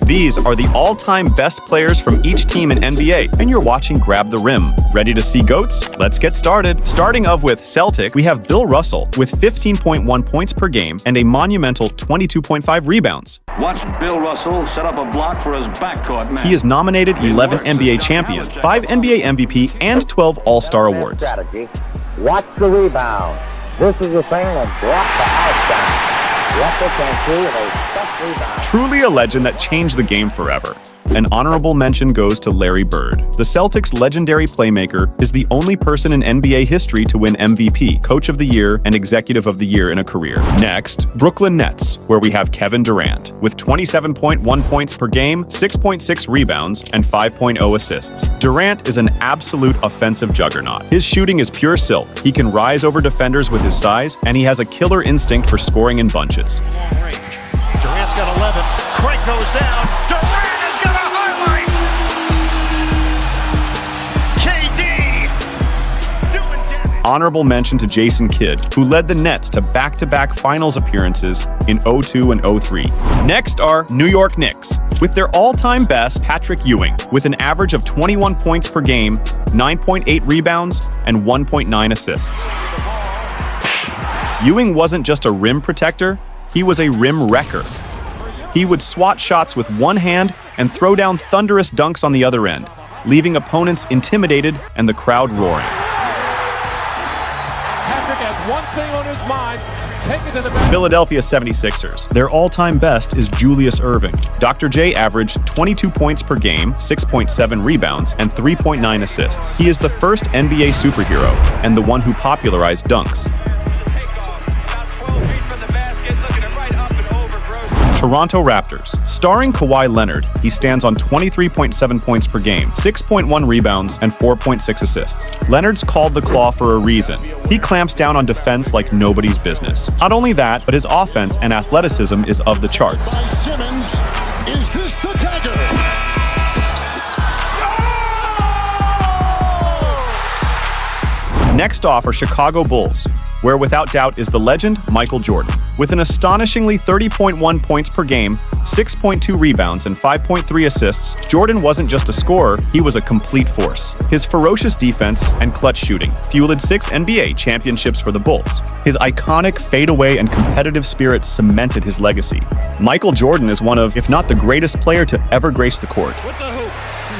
These are the all-time best players from each team in NBA, and you're watching Grab the Rim. Ready to see GOATs? Let's get started. Starting off with Celtic, we have Bill Russell with 15.1 points per game and a monumental 22.5 rebounds. Watch Bill Russell set up a block for his backcourt man. He is nominated 11 NBA champion, 5 NBA MVP, and 12 All-Star awards. Watch the rebound. This is the thing that brought the house down. Russell came through with a tough rebound. Truly a legend that changed the game forever. An honorable mention goes to Larry Bird. The Celtics' legendary playmaker is the only person in NBA history to win MVP, Coach of the Year, and Executive of the Year in a career. Next, Brooklyn Nets, where we have Kevin Durant, with 27.1 points per game, 6.6 rebounds, and 5.0 assists. Durant is an absolute offensive juggernaut. His shooting is pure silk. He can rise over defenders with his size, and he has a killer instinct for scoring in bunches. Durant's got 11. Craig goes down. Durant has got a highlight. KD doing damage. Honorable mention to Jason Kidd, who led the Nets to back-to-back finals appearances in 02 and 03. Next are New York Knicks, with their all-time best Patrick Ewing, with an average of 21 points per game, 9.8 rebounds, and 1.9 assists. Ewing wasn't just a rim protector, he was a rim wrecker. He would swat shots with one hand and throw down thunderous dunks on the other end, leaving opponents intimidated and the crowd roaring. Patrick has one thing on his mind. Take it to the back. Philadelphia 76ers. Their all-time best is Julius Erving. Dr. J averaged 22 points per game, 6.7 rebounds, and 3.9 assists. He is the first NBA superhero and the one who popularized dunks. Toronto Raptors. Starring Kawhi Leonard, he stands on 23.7 points per game, 6.1 rebounds, and 4.6 assists. Leonard's called the Claw for a reason. He clamps down on defense like nobody's business. Not only that, but his offense and athleticism is of the charts. Simmons, is this the dagger? Next off are Chicago Bulls, where without doubt is the legend Michael Jordan. With an astonishingly 30.1 points per game, 6.2 rebounds, and 5.3 assists, Jordan wasn't just a scorer, he was a complete force. His ferocious defense and clutch shooting fueled 6 NBA championships for the Bulls. His iconic fadeaway and competitive spirit cemented his legacy. Michael Jordan is one of, if not the greatest player to ever grace the court. With the hoop.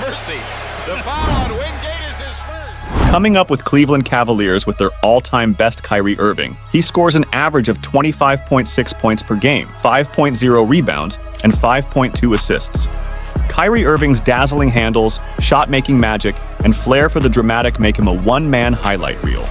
Mercy. The foul on Wingate is his first. Coming up with Cleveland Cavaliers with their all-time best Kyrie Irving, he scores an average of 25.6 points per game, 5.0 rebounds, and 5.2 assists. Kyrie Irving's dazzling handles, shot-making magic, and flair for the dramatic make him a one-man highlight reel.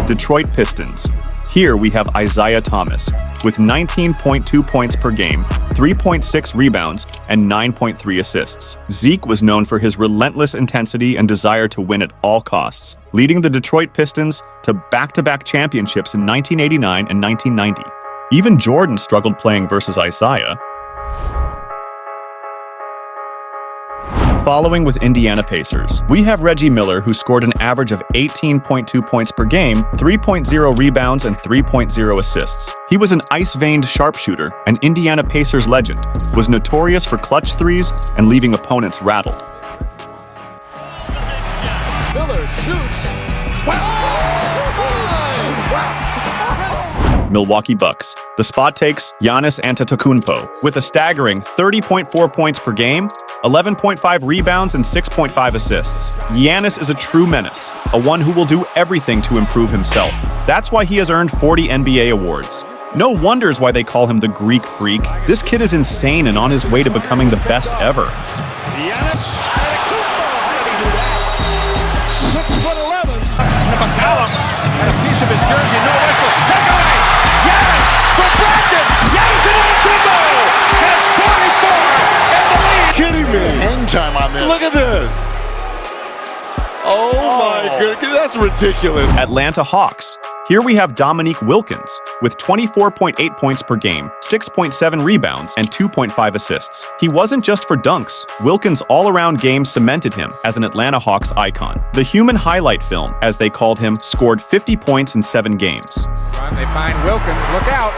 Detroit Pistons. Here we have Isaiah Thomas with 19.2 points per game, 3.6 rebounds, and 9.3 assists. Zeke was known for his relentless intensity and desire to win at all costs, leading the Detroit Pistons to back-to-back championships in 1989 and 1990. Even Jordan struggled playing versus Isaiah. Following with Indiana Pacers, we have Reggie Miller, who scored an average of 18.2 points per game, 3.0 rebounds, and 3.0 assists. He was an ice-veined sharpshooter, an Indiana Pacers legend, was notorious for clutch threes and leaving opponents rattled. Miller shoots. Milwaukee Bucks. The spot takes Giannis Antetokounmpo with a staggering 30.4 points per game, 11.5 rebounds, and 6.5 assists. Giannis is a true menace, a one who will do everything to improve himself. That's why he has earned 40 NBA awards. No wonders why they call him the Greek Freak. This kid is insane and on his way to becoming the best ever. Giannis Antetokounmpo. 6'11". McCallum had a piece of his jersey, no whistle. Take away. Giannis for Brandon. Giannis Antetokounmpo has 44 in the lead. Kidding me? Hang time on this. Look at this. Oh my goodness, that's ridiculous. Atlanta Hawks. Here we have Dominique Wilkins with 24.8 points per game, 6.7 rebounds, and 2.5 assists. He wasn't just for dunks. Wilkins' all-around game cemented him as an Atlanta Hawks icon. The human highlight film, as they called him, scored 50 points in 7 games. They find Wilkins. Look out.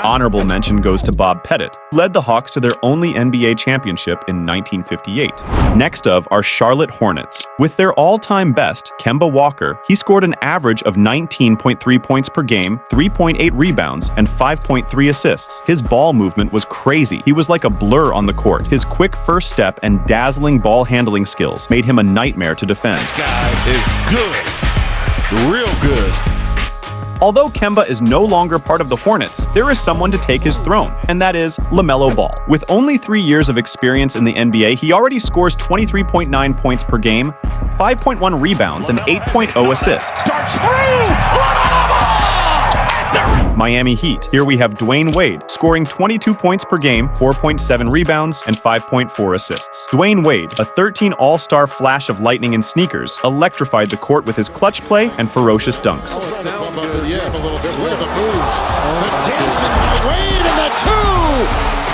Honorable mention goes to Bob Pettit, who led the Hawks to their only NBA championship in 1958. Next of are Charlotte Hornets. With their all-time best, Kemba Walker, he scored an average of 19.3 points per game, 3.8 rebounds, and 5.3 assists. His ball movement was crazy. He was like a blur on the court. His quick first step and dazzling ball handling skills made him a nightmare to defend. Guy is good. Real good. Although Kemba is no longer part of the Hornets, there is someone to take his throne, and that is LaMelo Ball. With only 3 years of experience in the NBA, he already scores 23.9 points per game, 5.1 rebounds, and 8.0 assists. Darts through! Miami Heat. Here we have Dwayne Wade, scoring 22 points per game, 4.7 rebounds, and 5.4 assists. Dwayne Wade, a 13 All-Star flash of lightning and sneakers, electrified the court with his clutch play and ferocious dunks. Sounds good, yeah. Look at the moves. The dancing by Wade and the two!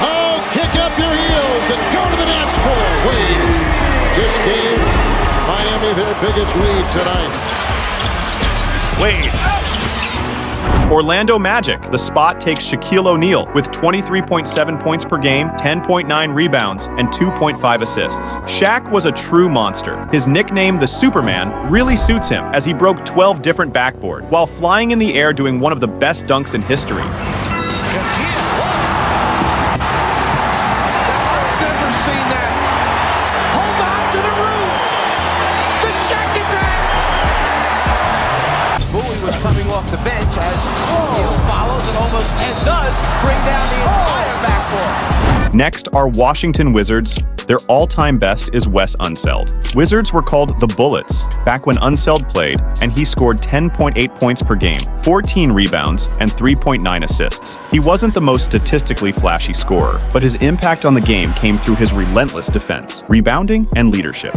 Oh, kick up your heels and go to the dance floor. Wade just gave Miami their biggest lead tonight. Wade. Orlando Magic. The spot takes Shaquille O'Neal with 23.7 points per game, 10.9 rebounds, and 2.5 assists. Shaq was a true monster. His nickname, the Superman, really suits him as he broke 12 different backboard while flying in the air doing one of the best dunks in history. Coming off the bench as Neal follows and almost and does bring down the entire backboard. Next are Washington Wizards. Their all-time best is Wes Unseld. Wizards were called the Bullets back when Unseld played, and he scored 10.8 points per game, 14 rebounds, and 3.9 assists. He wasn't the most statistically flashy scorer, but his impact on the game came through his relentless defense, rebounding, and leadership.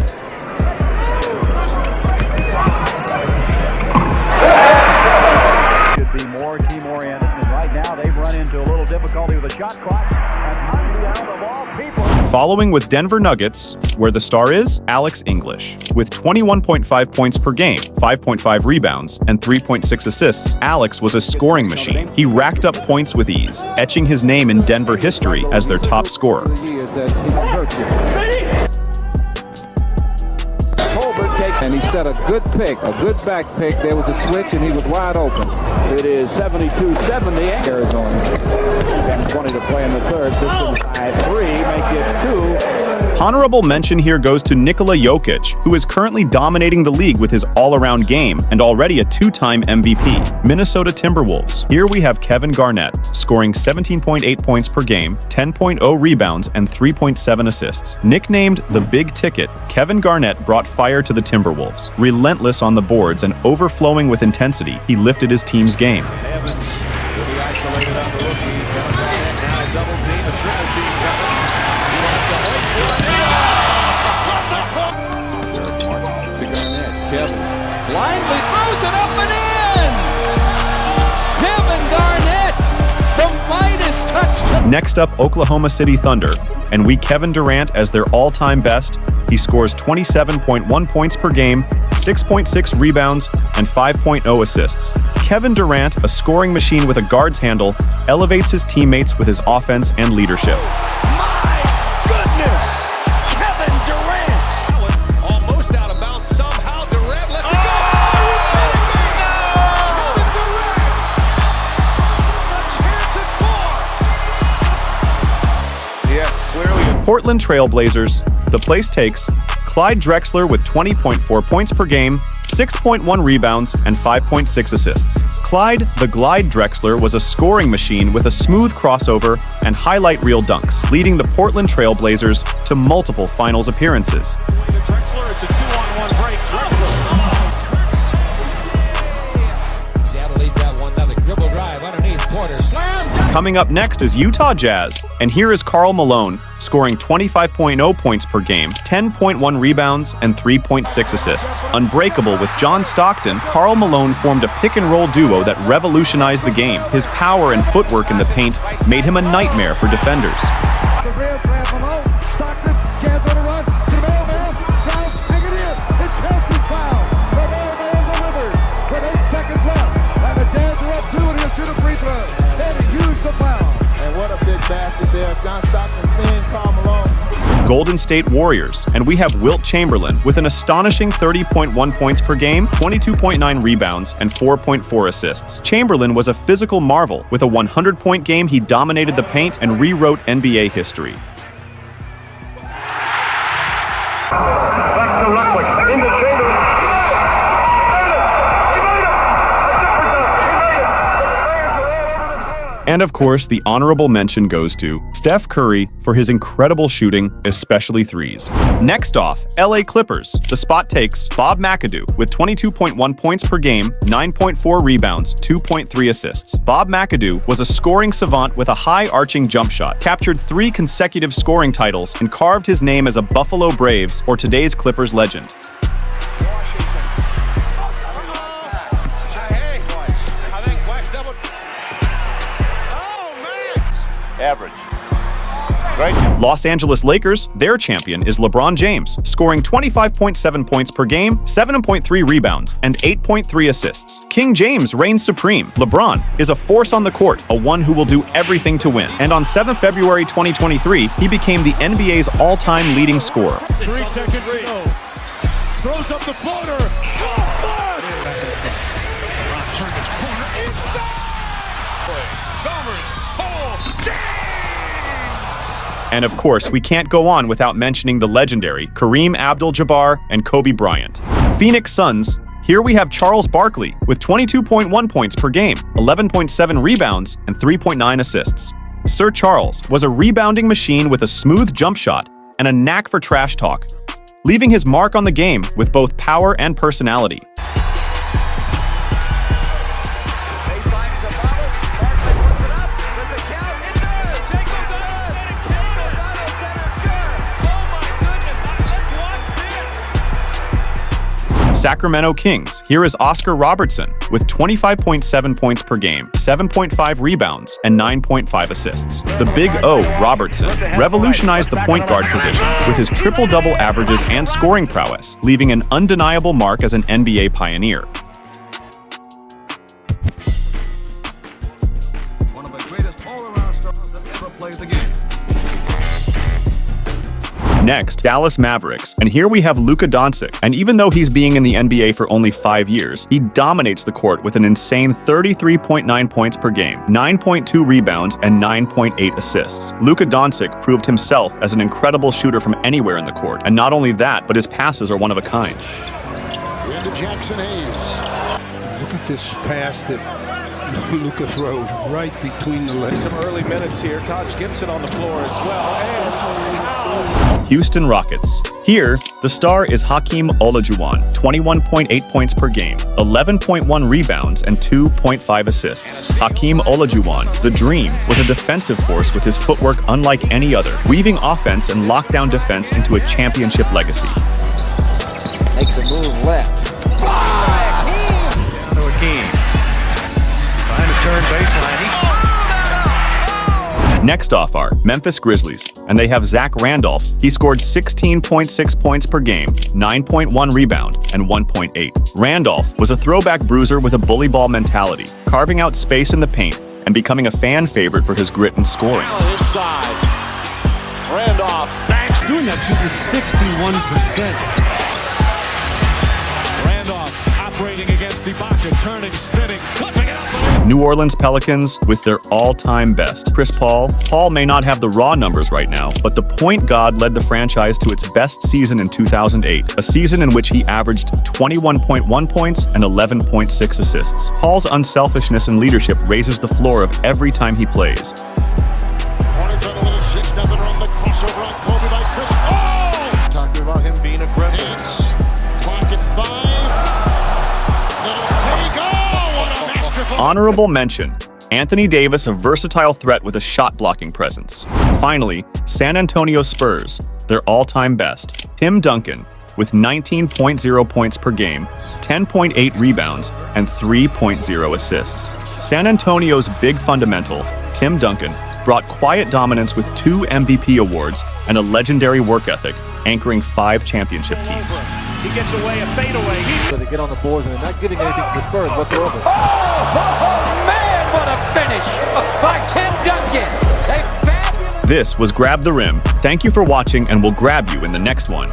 Be more team-oriented, and right now they've run into a little difficulty with the shot clock, and Unseld of all people. Following with Denver Nuggets, where the star is Alex English. With 21.5 points per game, 5.5 rebounds, and 3.6 assists, Alex was a scoring machine. He racked up points with ease, etching his name in Denver history as their top scorer. And he set a good pick, a good back pick. There was a switch, and he was wide open. It is 72-70. Arizona. 10-20 to play in the third. Pistons by 3, make it 2. Honorable mention here goes to Nikola Jokic, who is currently dominating the league with his all-around game and already a 2-time MVP. Minnesota Timberwolves. Here we have Kevin Garnett, scoring 17.8 points per game, 10.0 rebounds, and 3.7 assists. Nicknamed the Big Ticket, Kevin Garnett brought fire to the Timberwolves. Relentless on the boards and overflowing with intensity, he lifted his team's game. Evans will be isolated on the rookie. Kevin Garnett now a double team, a triple team coming. He wants to wait for it. To Garnett. Kevin blindly throws it up and in. Kevin Garnett, the Midas touch. Next up, Oklahoma City Thunder, and we Kevin Durant as their all-time best. He scores 27.1 points per game, 6.6 rebounds, and 5.0 assists. Kevin Durant, a scoring machine with a guard's handle, elevates his teammates with his offense and leadership. My goodness! Kevin Durant! Almost out of bounds somehow. Durant lets it go! Kevin Durant! A chance at 4! Yes, clearly. Portland Trailblazers. The place takes Clyde Drexler with 20.4 points per game, 6.1 rebounds, and 5.6 assists. Clyde the Glide Drexler was a scoring machine with a smooth crossover and highlight reel dunks, leading the Portland Trailblazers to multiple finals appearances. Drexler, it's a 2-on-1 break. Drexler. Seattle leads out 1-0. Dribble drive underneath. Porter slam. Coming up next is Utah Jazz, and here is Karl Malone, scoring 25.0 points per game, 10.1 rebounds, and 3.6 assists. Unbreakable with John Stockton, Karl Malone formed a pick-and-roll duo that revolutionized the game. His power and footwork in the paint made him a nightmare for defenders. Golden State Warriors, and we have Wilt Chamberlain with an astonishing 30.1 points per game, 22.9 rebounds, and 4.4 assists. Chamberlain was a physical marvel. With a 100-point game, he dominated the paint and rewrote NBA history. And of course, the honorable mention goes to Steph Curry for his incredible shooting, especially threes. Next off, LA Clippers. The spot takes Bob McAdoo with 22.1 points per game, 9.4 rebounds, 2.3 assists. Bob McAdoo was a scoring savant with a high-arching jump shot, captured 3 consecutive scoring titles, and carved his name as a Buffalo Braves or today's Clippers legend. Average. Los Angeles Lakers, their champion is LeBron James, scoring 25.7 points per game, 7.3 rebounds, and 8.3 assists. King James reigns supreme. LeBron is a force on the court, a one who will do everything to win. And on 7 February 2023, he became the NBA's all-time leading scorer. 3 seconds to go. Throws up the floater. Turn this corner inside. Chalmers. And of course, we can't go on without mentioning the legendary Kareem Abdul-Jabbar and Kobe Bryant. Phoenix Suns, here we have Charles Barkley with 22.1 points per game, 11.7 rebounds, and 3.9 assists. Sir Charles was a rebounding machine with a smooth jump shot and a knack for trash talk, leaving his mark on the game with both power and personality. Sacramento Kings, here is Oscar Robertson with 25.7 points per game, 7.5 rebounds, and 9.5 assists. The Big O, Robertson, revolutionized the point guard position with his triple-double averages and scoring prowess, leaving an undeniable mark as an NBA pioneer. One of the greatest all-around stars that ever played the game. Next, Dallas Mavericks, and here we have Luka Doncic, and even though he's being in the NBA for only 5 years, he dominates the court with an insane 33.9 points per game, 9.2 rebounds, and 9.8 assists. Luka Doncic proved himself as an incredible shooter from anywhere in the court, and not only that, but his passes are one of a kind. Into Jackson Hayes. Look at this pass that Luka throws right between the legs. Some early minutes here. Taj Gibson on the floor as well. And Houston Rockets. Here, the star is Hakeem Olajuwon, 21.8 points per game, 11.1 rebounds, and 2.5 assists. Hakeem Olajuwon, the dream, was a defensive force with his footwork unlike any other, weaving offense and lockdown defense into a championship legacy. Makes a move left. Hakeem. Trying to turn baseline. Next off are Memphis Grizzlies, and they have Zach Randolph. He scored 16.6 points per game, 9.1 rebound, and 1.8. Randolph was a throwback bruiser with a bully ball mentality, carving out space in the paint and becoming a fan favorite for his grit and scoring. Inside. Randolph. Banks. Doing that shooting 61%. Randolph operating against Ibaka, turning, spinning, flipping it up. New Orleans Pelicans with their all-time best. Chris Paul. Paul may not have the raw numbers right now, but the point god led the franchise to its best season in 2008, a season in which he averaged 21.1 points and 11.6 assists. Paul's unselfishness and leadership raises the floor of every time he plays. Hornets on a little 6-0 run. The crossover on Kobe by Chris Paul. Talking about him being aggressive. Clock at 5. Honorable mention, Anthony Davis, a versatile threat with a shot-blocking presence. Finally, San Antonio Spurs, their all-time best. Tim Duncan, with 19.0 points per game, 10.8 rebounds, and 3.0 assists. San Antonio's big fundamental, Tim Duncan, brought quiet dominance with 2 MVP awards and a legendary work ethic, anchoring 5 championship teams. He gets away, a fadeaway. So they get on the boards and they're not giving anything to the Spurs whatsoever. Oh, man, what a finish by Tim Duncan. This was Grab the Rim. Thank you for watching, and we'll grab you in the next one.